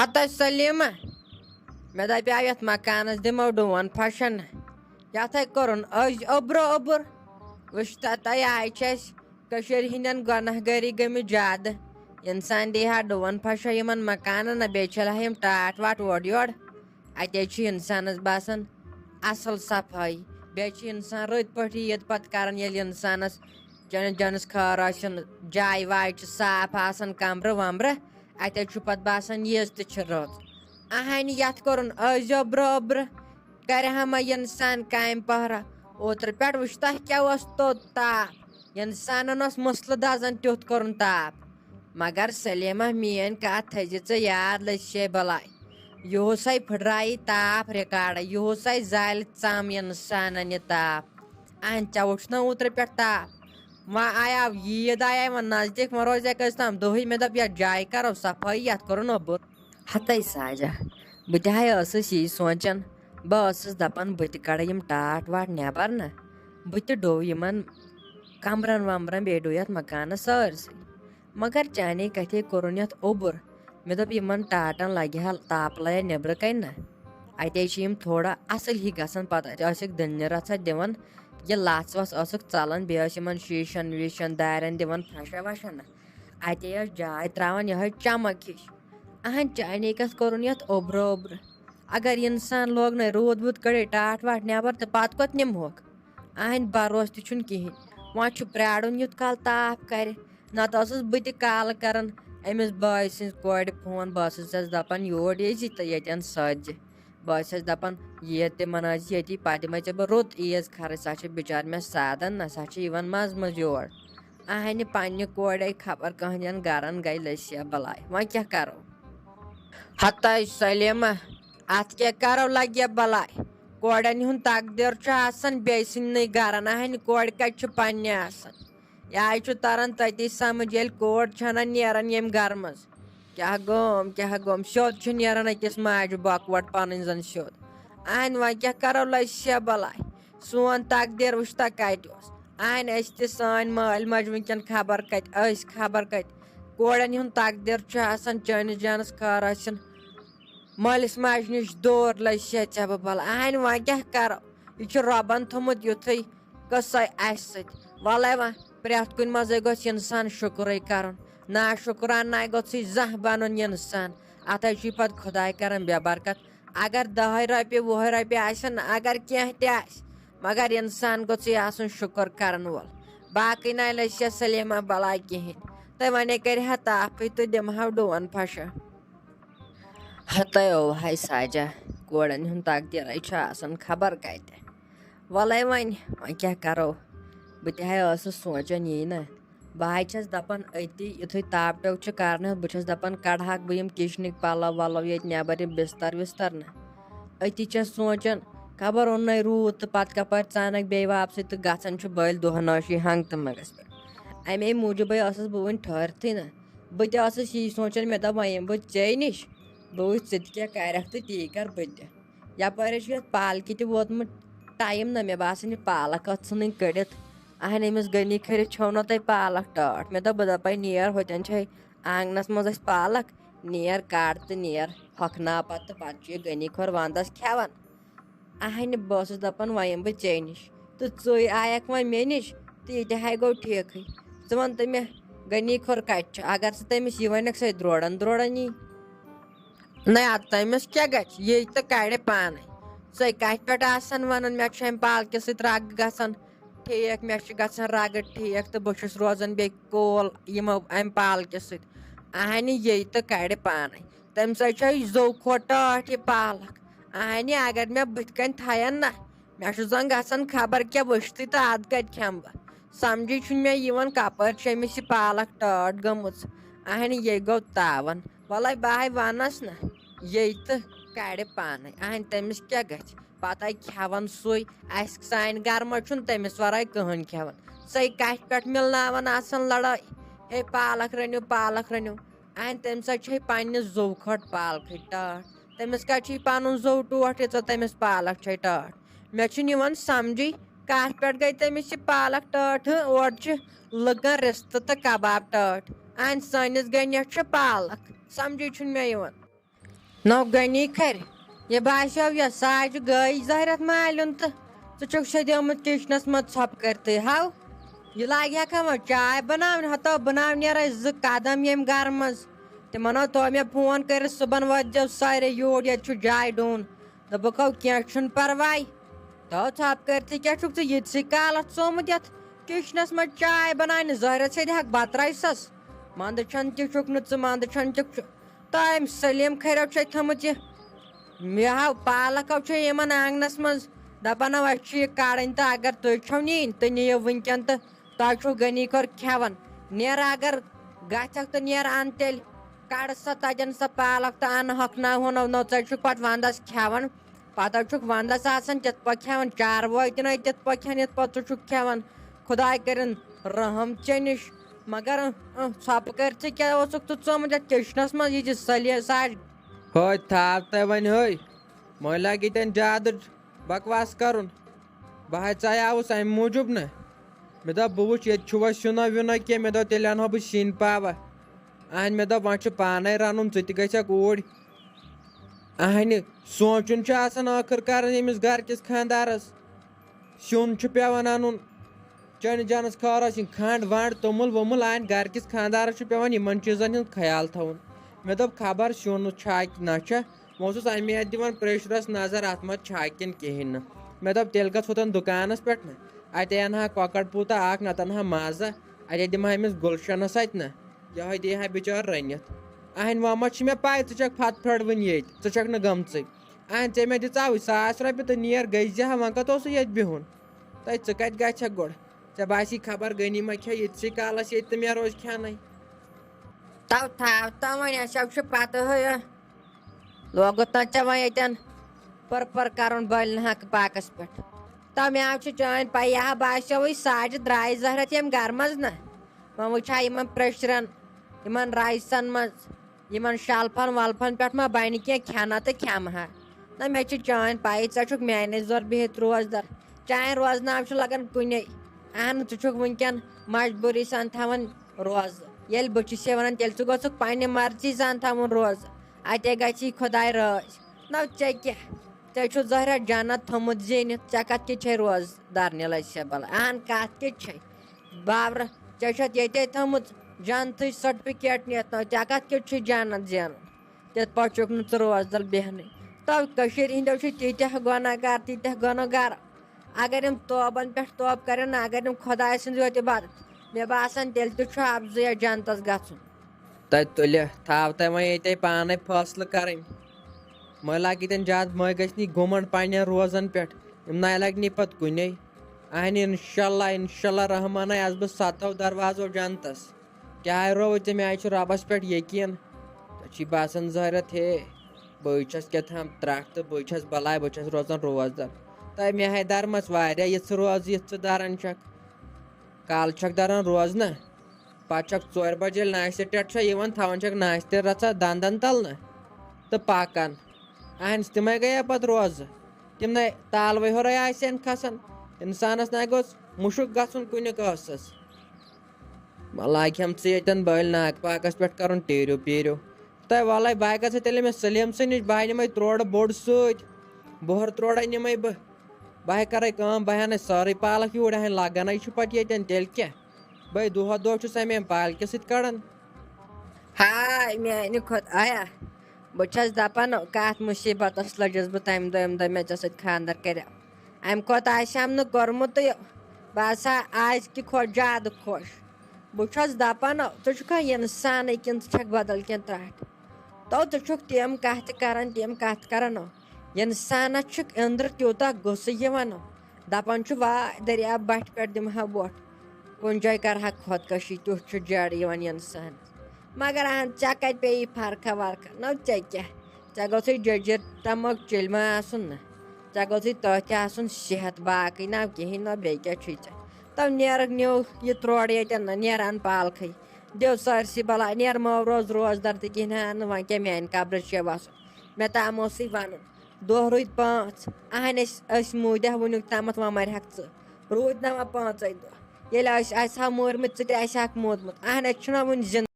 ہتا سلیمہ مے دپیو یتھ مکانس دمو ڈون پھشن یتھ ہے کرُن أزۍ اوٚبرٕ اوٚبُر وٕچھ تہ یہِ چھِ اَسہِ کٔشیٖرِ ہِنٛدٮ۪ن گۄناہ گٲری گٔمٕتۍ زیادٕ اِنسان دی ہا ڈوٗن پھشا یِمن مکانن نہ بیٚیہِ چھَلہِ ہا یِم ٹاٹھ واٹھ اورٕ یورٕ اَتہِ حظ چھُ اِنسانس باسان اَصٕل صفٲیی بیٚیہِ چھُ اِنسان رٔتۍ پٲٹھۍ عیٖد پتہٕ کران ییٚلہِ اِنسانس جنس خٲر آسن جایہِ وایہِ چھِ صاف آسان کمرٕ ومرٕ اَتہِ حظ چھُ پتہٕ باسان یٖژ تہِ چھِ رٕژ اہنہِ یتھ کوٚرُن أزۍ اوٚبرٕ اوٚبرٕ کرِ ہا ما اِنسان کامہِ پہرا اوترٕ پٮ۪ٹھ وٕچھ تۄہہِ کیٛاہ اوس توٚت تاپھ اِنسانن اوس مٕسلہٕ دزان تیُتھ کوٚرُن تاپھ مگر سلیمہ میٲنۍ کتھ تھٲیزِ ژٕ یاد لٔسے بلاے یِہُسے پھٕٹرایی تاپھ رِکاڈے یِہُسے زالہِ ژم اِنسانن یہِ تاپھ اہن ژےٚ وُچھ نا اوترٕ پٮ۪ٹھ تاپھ وۄنۍ آیاو عیٖد آیے وۄنۍ نزدیٖک وۄنۍ روزِ کٔژِ تام دۄہٕے مےٚ دوٚپ یتھ جایہِ کرو صفٲیی یتھ کوٚرُن اوٚبُر ہتے ساجا بہٕ تہِ ہاے ٲسٕس یی سونٛچان بہٕ ٲسٕس دپان بہٕ تہِ کڑٕ یِم ٹاٹھ واٹھ نٮ۪بر نہ بہٕ تہِ ڈوٚو یِمن کمرن ومرن بیٚیہِ ڈوٚو یتھ مکانس سٲرسٕے مگر چانے کتھے کوٚرُن یتھ اوٚبُر مےٚ دوٚپ یِمن ٹاٹن لگہِ ہا تاپہٕ لیا نیٚبرٕ کنۍ نہ اتے چھِ یِم تھوڑا اصٕل ہی گژھان پتہٕ ٲسِکھ دٕنہِ رژھا دِوان یہِ لژھ وژھ ٲسٕکھ ژلان بیٚیہِ ٲسۍ یِمن شیٖشن ویٖشن دارٮ۪ن دِوان پھشا وشا نہ اتے ٲس جاے تراوان یِہوے چمک ہِش اہن چانے کتھ کوٚرُن یتھ اوٚبرٕ اوٚبرٕ اگر اِنسان لوگ نَے روٗد ووٗد کڑے ٹاٹھ واٹھ نٮ۪بر تہٕ پتہٕ کوٚت نِمہوکھ اہنٛدِ بروسہٕ تہِ چھُنہٕ کِہینۍ وۄنۍ چھُ پیارُن یُت کال تاپھ کرِ نتہٕ ٲسٕس بہٕ تہِ کالہٕ کران أمِس بٲے سٕنٛزِ کورِ فون بہٕ ٲسٕس دپان یور یٖزِ تہٕ ییٚتٮ۪ن سۭتۍ بہٕ ٲسٕس دپان عیٖد تہِ منٲیزِ ییٚتی پتہٕ دِمے ژےٚ بہٕ رُت عیٖز خرٕچ سۄ چھِ بِچٲر مےٚ سادن نہ سۄ چھِ یِوان منٛزٕ منٛزٕ یور اہنہِ پننہِ کورے خبر کٕہٕنٛدٮ۪ن گرن گٔے لٔسیا بلاے وۄنۍ کیٛاہ کرو ہتے سلیمہ اتھ کیٛاہ کرو لگیا بلاے کورٮ۪ن ہُنٛد تقدیٖر چھُ آسان بیٚیہِ سٕنٛدنٕے گرن اہنہِ کورِ کتہِ چھُ پننہِ آسان یہِ حظ چھُ تران تٔتی سمجھ ییٚلہِ کور چھنہ نیران ییٚمہِ گرٕ منٛز کیٛاہ گوم سیوٚد چھُ نیران أکِس ماجہِ بۄکوٹ پنٕنۍ زن سیوٚد اہنہِ وۄنۍ کیٛاہ کرو لٔسیا بلاے سون تقدیٖر وٕچھ تا کتہِ اوس اہنہِ أسۍ تہِ سٲنۍ مٲلۍ ماجہِ وٕنکیٚن خبر کتہِ أسۍ خبر کتہِ کورٮ۪ن ہُنٛد تقدیٖر چھُ آسان چٲنِس جانس خٲر ٲسِن مٲلِس ماجہِ نِش دوٗر لٔسیا ژےٚ بہٕ بلاے اہنہِ وۄنۍ کیٛاہ کرو یہِ چھُ رۄبن تھوٚمُت یُتھُے قٕصے اسہِ سۭتۍ وَلے وۄنۍ پرٛٮ۪تھ کُنہِ منٛزے گوٚژھ اِنسان شُکرے کرُن نا شُکراناے گوٚژھُے زانٛہہ بنُن اِنسان اتھ حظ چھُے پتہٕ خۄداے کران بے برکت اگر 10 رۄپیہِ 20 رۄپیہِ آسن اگر کینٛہہ تہِ آسہِ مگر اِنسان گوٚژھُے آسُن شُکر کرن وول باقٕے ناے لٔسیا سلیمہ بلاے کِہینۍ تُہۍ ونے کرِہا تاپھٕے تہٕ دِمہو ڈوٗن پھشا ہتے اوہے ساجا کورٮ۪ن ہُنٛد تقدیٖرے چھُ آسان خبر کتہِ وَلے وۄنۍ کیٛاہ کرو بہٕ تہِ ہاے ٲسٕس سونٛچان یی نہ بہٕ حظ چھس دپان أتی یُتھُے تاپھ ٹیوٚک چھُ کرنہٕ بہٕ چھس دپان کڑہاکھ بہٕ یِم کِچنٕکۍ پلو ولو ییٚتہِ نٮ۪بر یِم بستر وستر نہ أتی چھس سونٛچان خبر اوٚننے روٗد تہٕ پتہٕ کپٲرۍ ژانکھ بیٚیہِ واپسٕے تہٕ گژھان چھُ بٔلۍ دۄہ نٲشی ہنٛگ تہٕ منٛگس پٮ۪ٹھ امے موٗجوٗبے ٲسٕس بہٕ وُنہِ ٹھہرتھٕے نہ بہٕ تہِ ٲسٕس یی سونٛچان مےٚ دوٚپ وۄنۍ یِمہٕ بہٕ ژےٚ نِش بہٕ وٕچھِ ژٕ تہِ کیٛاہ کرکھ تہٕ تی کرٕ بہٕ تہِ یپٲرۍ حظ چھُ یتھ پالکہِ تہِ ووتمُت ٹایم نہ مےٚ باسان یہِ پالک ٲس ژھٕنٕنۍ کٔڑِتھ اہن أمِس غنی کھٔرِتھ چھو نہ تۄہہِ پالک ٹٲٹھ مےٚ دوٚپ بہٕ دپے نیر ہوٚتٮ۪ن چھے آنگنس منٛز اسہِ پالک نیر کڑ تہٕ نیر ہۄکھناو پتہٕ چھُ یہِ غنی کھۄر ونٛدس کھٮ۪وان اہنہِ بہٕ ٲسٕس دپان وۄنۍ یِمہٕ بہٕ ژےٚ نِش تہٕ ژٕے آیکھ وۄنۍ مےٚ نِش تہٕ یہِ تہِ ہاے گوٚو ٹھیٖکھٕے ژٕ وَن تہٕ مےٚ غنی کھۄر کتہِ چھُ اگر ژٕ تٔمِس یہِ ونکھ سۄے درورن یی نہ ادٕ تٔمِس کیٛاہ گژھِ یہِ تہٕ کڑِ پانے ژٕے کتھ پٮ۪ٹھ آسان ونان مےٚ چھُ امہِ پالکہِ سۭتۍ رگہٕ گژھان ٹھیٖک مےٚ چھِ گژھان رگہٕ ٹھیٖک تہٕ بہٕ چھُس روزان بیٚیہِ کوٗل یِمو امہِ پالکہِ سۭتۍ اہنہِ یہِ تہٕ کڑِ پانے تمہِ سۭتۍ چھےٚ زو کھۄت ٹٲٹھ یہِ پالک اہنہِ اگر مےٚ بٕتھِ کَنۍ تھاین نہ مےٚ چھُ زن گژھان خبر کیٛاہ وٕچھتھٕے تہٕ ادٕ کتہِ کھٮ۪مہٕ بہٕ سمجھے چھُنہٕ مےٚ یِوان کپٲرۍ چھِ أمِس یہِ پالک ٹٲٹھ گٔمٕژ اہنہِ یہِ گوٚو تاون وَلے بہٕ ہاے ونس نہ یہِ تہٕ کڑِ پانے اہنہِ تٔمِس کیٛاہ گژھِ پتہٕ ہاے کھٮ۪وان سُے اسہِ سانہِ گرٕ منٛز چھُنہٕ تٔمِس ورٲے کٕہٕنۍ کھٮ۪وان ژٕے کتھِ پٮ۪ٹھ مِلناوان آسان لڑٲے ہے پالک رٔنِو اہنہِ تمہِ سۭتۍ چھے پننہِ زو کھۄتہٕ پالکھٕے ٹٲٹھ تٔمِس کتہِ چھُے پنُن زو ٹوٹھ ییٖژاہ تٔمِس پالک چھے ٹٲٹھ مےٚ چھُنہٕ یِوان سمجھے کتھ پٮ۪ٹھ گٔے تٔمِس یہِ پالک ٹٲٹھ اورٕ چھِ لُکن رِستہٕ تہٕ کباب ٹٲٹھ اہنہِ سٲنِس گٔنِس چھِ پالک سمجھے چھُنہٕ مےٚ یِوان نو گنی کھر یہ باسیو یہ ساج گئی ظہرت مالن تو ژٕ چھُکھ سیدیومُت کچنس منٛز ژھۄپہٕ کٔرتھٕے ہو یہ لاگہِ ہا وۄنۍ چاے بناوٕنۍ ہتو بناو نیرے زٕ قدم ییٚمہِ گرٕ منٛز تِمن تو مےٚ فون کٔرِتھ صبحن وٲتۍزیو سارے یوٗرۍ ییٚتہِ چھُ جاے ڈوٗن دوٚپُکھ ہو کینٛہہ چھُنہٕ پرواے تو ژھۄپہٕ کٔرتھٕے کیٛاہ چھُکھ ژٕ ییٚتسٕے کالس ژومُت یتھ کچنس منٛز چاے بناونہِ ظٲہرت سۭتۍ ہٮ۪کھ بتہٕ رایسس منٛدٕ چھن تہِ چھُکھ نہٕ ژٕ منٛدٕ چھن تہِ چھُ تہٕ أمۍ سلیٖم کھریو چھے تھٲمٕژ یہِ مےٚ ہاو پالک چھِ یِمن آنٛگنس منٛز دپان اَسہِ چھِ یہِ کڑٕنۍ تہٕ اگر تُہۍ چھو نِنۍ تہٕ نِیِو وٕنکٮ۪ن تہٕ تۄہہِ چھُو غنی کھۄر کھٮ۪وان نیر اگر گژھکھ تہٕ نیر ان تیٚلہِ کڑٕ سا تتٮ۪ن سۄ پالک تہٕ ان ہۄکھناوہون نو ژٕ چھُکھ پتہٕ ونٛدس کھٮ۪وان پتہٕ چھُکھ ونٛدس آسان تِتھ پٲٹھۍ کھٮ۪وان چاروٲے تہِ نَے تِتھ پٲٹھۍ کھٮ۪ن یِتھ پٲٹھۍ ژٕ چھُکھ کھٮ۪وان خۄداے کٔرِنۍ رحم ژےٚ نِش مگر ژھۄپہٕ کٔرتھٕے کیٛاہ اوسُکھ ژٕ ژومُت یتھ کچنس منٛز یہِ چھِ ساج ہٲے تھاو تۄہہِ وۄنۍ ہٲے وۄنۍ لگہِ ییٚتٮ۪ن زیادٕ بکواس کرُن بہٕ حظ ژایاوُس امہِ موٗجوٗب نہ مےٚ دوٚپ بہٕ وٕچھِ ییٚتہِ چھُوا سیُنا ویُنا کینٛہہ مےٚ دوٚپ تیٚلہِ انہو بہٕ سِنۍ پاوا اہنہِ مےٚ دوٚپ وۄنۍ چھُ پانے رنُن ژٕ تہِ گژھکھ اوٗرۍ اہنہِ سونٛچُن چھُ آسان ٲخٕر کار ییٚمِس گرٕکِس خانٛدارس سیُن چھُ پیٚوان انُن چٲنِس جانس خٲر ٲسِنۍ کھنٛڈ ونٛڈ توٚمُل ووٚمُل اہنہِ گرٕکِس خانٛدارس چھُ پیٚوان یِمن چیٖزن ہُنٛد خیال تھاوُن مےٚ دوٚپ خبر سیُن چھا نہ چھا بہٕ اوسُس امی اتھِ دِوان پریشرس نظر اتھ منٛز چھا کِنہٕ کِہینۍ نہٕ مےٚ دوٚپ تیٚلہِ گژھ ہوٚتن دُکانس پٮ۪ٹھ نہ اتے انہٕ ہا کۄکر پوٗتا اکھ نتہٕ انہٕ ہا مازا اتے دِمہٕ ہا أمِس گُلشنس اتھِ نہ یہوے دی ہا بِچٲر رٔنِتھ اہنہِ وۄنۍ ما چھِ مےٚ پاے ژٕ چھکھ پھت پھرٲڑ وٕنہِ ییٚتہِ ژٕ چھکھ نہٕ گٔمژٕے اہنہِ ژےٚ مےٚ دِژاوٕے 1,000 رۄپیہِ تہٕ نیر گٔے ہا وۄنۍ کتھ اوسُے ییٚتہِ بِہُن تہٕ ژٕ کتہِ گژھکھ گۄڈٕ ژےٚ باسی خبر غنی ما کھے ییٚتسٕے کالس ییٚتہِ تہٕ مےٚ روزِ کھٮ۪نٕے تو تھاو تو وۄنۍ اَسیو چھُ پتہٕ ہٕے لوگُت نہ ژےٚ وۄنۍ ییٚتٮ۪ن پٔر کرُن بٔلۍ حق پاکس پٮ۪ٹھ تو مےٚ آو چھِ چٲنۍ پاے یا باسیوٕے ساجہِ درٛایہِ ظٲہرت ییٚمہِ گرٕ منٛز نہ وۄنۍ وٕچھ ہا یِمن پریشرن یِمن رایسن منٛز یِمن شلفن ولفن پٮ۪ٹھ ما بنہِ کینٛہہ کھٮ۪نہ تہٕ کھٮ۪مہٕ ہا نہ مےٚ چھِ چٲنۍ پاے ژےٚ چھُکھ میانے زور بِہِتھ روزدر چانہِ روزناو چھُ لگان کُنے اہن ژٕ چھُکھ وٕنکٮ۪ن مجبوٗری سان تھاوان روزٕ ییٚلہِ بہٕ چھِسے ونان تیٚلہِ ژٕ گوٚژھُکھ پننہِ مرضی سان تھاوُن روزٕ اتے گژھی خۄداے رٲضۍ نو ژےٚ کیٛاہ ژےٚ چھُ ظٲہرت جنت تھوٚمُت زیٖنِتھ ژےٚ کتھ کِتھ چھے روزدار نِلسبل اہن کتھ کِتھ چھے بابرٕ ژےٚ چھَتھ ییٚتے تھٲومٕژ جنتٕچ سرٹِفکیٹ نِتھ نو ژےٚ کتھ کِتھ چھُے جنت زینُن تِتھ پٲٹھۍ چھُکھ نہٕ ژٕ روزدر بیہنٕے تو کٔشیٖرِ ہِنٛدیو چھِ تیٖتیاہ گۄناہ گار اگر یِم توبن پٮ۪ٹھ توبہٕ کرن نہ اگر یِم خۄداے سٕنٛز یوت عبادت مےٚ باسان تیٚلہِ تہِ چھُ افضٕے جنتس گژھُن تتہِ تُلہِ تھاو تۄہہِ وۄنۍ ییٚتے پانے فٲصلہٕ کرٕنۍ مہ لگہِ ییٚتٮ۪ن زیادٕ مہ گژھِ نہٕ گُمنڈ پننٮ۪ن روزن پٮ۪ٹھ یِم نہ لگہِ نہٕ پتہٕ کُنے اہنہِ انشاءاللہ رحمانٕے آسہٕ بہٕ 7 دروازو جنتس کیٛاہ رووُے ژےٚ مےٚ آے چھُ رۄبس پٮ۪ٹھ یقیٖن ژےٚ چھی باسان ظٲہرت ہے بہٕ چھس کیٛاتھام ترٛٹھ تہٕ بہٕ چھس بلاے بہٕ چھس روزان روزدر تۄہہِ مےٚ ہاے درمس واریاہ یِژھ روزٕ یِتھ ژٕ دران چھکھ کالہٕ چھکھ دران روزنہ پتہٕ چھکھ 4 بجے ییٚلہِ ناشتہٕ ٹٮ۪ٹھ چھےٚ یِوان تھاوان چھکھ ناشتہٕ رژھا دنٛدن تل نہ تہٕ پکان اہن تِمے گٔیے پتہٕ روزٕ تِم نَے تالوے ہورے آسن کھسان انسانس نَے گوٚژھ مُشُک گژھُن کُنہِ قٲصس وۄنۍ لاگہِ ہم ژٕ ییٚتٮ۪ن بٔلۍ ناگ پاکس پٮ۪ٹھ کرُن ٹیٖرِو پیٖرِو تۄہہِ وَلے بہٕ گژھے تیٚلہِ أمِس سلیٖمسٕے نِش بہٕ نِمے تروڑٕ بوٚڑ سۭتۍ بۄہر تروڑے نِمے بہٕ کرے کٲم بہٕ انَے سٲرٕے پالک یوٗرۍ اہن لگانے چھُ پتہٕ ییٚتٮ۪ن تیٚلہِ کیٛاہ دۄہ دۄہ چھُس امے پالکہِ سۭتۍ کڑان ہاے میانہِ خۄدایا بہٕ چھس دپان کتھ مُصیٖبتس لٔجِس بہٕ تمہِ دۄہ ییٚمہِ دۄہ مےٚ ژےٚ سۭتۍ خانٛدر کریو امہِ کھۄتہٕ آسہم نہٕ کوٚرمُتٕے بہٕ ہسا آیس کہِ کھۄتہٕ زیادٕ خۄش بہٕ چھس دپان ژٕ چھُکھا انسانٕے کِنہٕ ژٕ چھکھ بدل کینٛہہ ترٛٹھ تو ژٕ چھُکھ تِم کتھٕ کران انسانس چھُکھ أنٛدرٕ تیوٗتاہ غُصہٕ یِوان دپان چھُ واے دٔریاب بٹھہِ پٮ۪ٹھ دِمہٕ ہا وۄٹھ کُنہِ جایہِ کرہا خۄدکٔشی تیُتھ چھُ جیڈٕ یِوان انسان مگر اہن ژےٚ کتہِ پیٚیی فرقہ ورقہ نو ژےٚ کیٛاہ ژےٚ گوٚژھُے جٔجِر تماک چِلمہٕ آسُن نہ ژےٚ گوٚژھُے تٔتھۍ آسُن صحت باقٕے نہ کِہینۍ نہ بیٚیہِ کیٛاہ چھُے ژےٚ تو نیرکھ نِو یہِ تروڑٕ ییٚتٮ۪ن نہ نیر ان پالکھٕے دِو سٲرسٕے بلاے نیر مٲو روزدر تہِ کِہینۍ نہٕ وۄنۍ کیٛاہ میانہِ قبرٕ چھے وسُن مےٚ تام اوسُے ونُن دۄہ روٗدۍ 5 اہن أسۍ موٗدۍ وُنیُک تامتھ وۄنۍ مرہکھ ژٕ روٗدۍ نہ وۄنۍ 5 دۄہ ییٚلہِ أسۍ آسہٕ ہا موٗرمٕتۍ ژٕ تہِ آسہِ ہاکھ موٗدمُت اہن أسۍ چھِنہ وُنہِ زِندٕ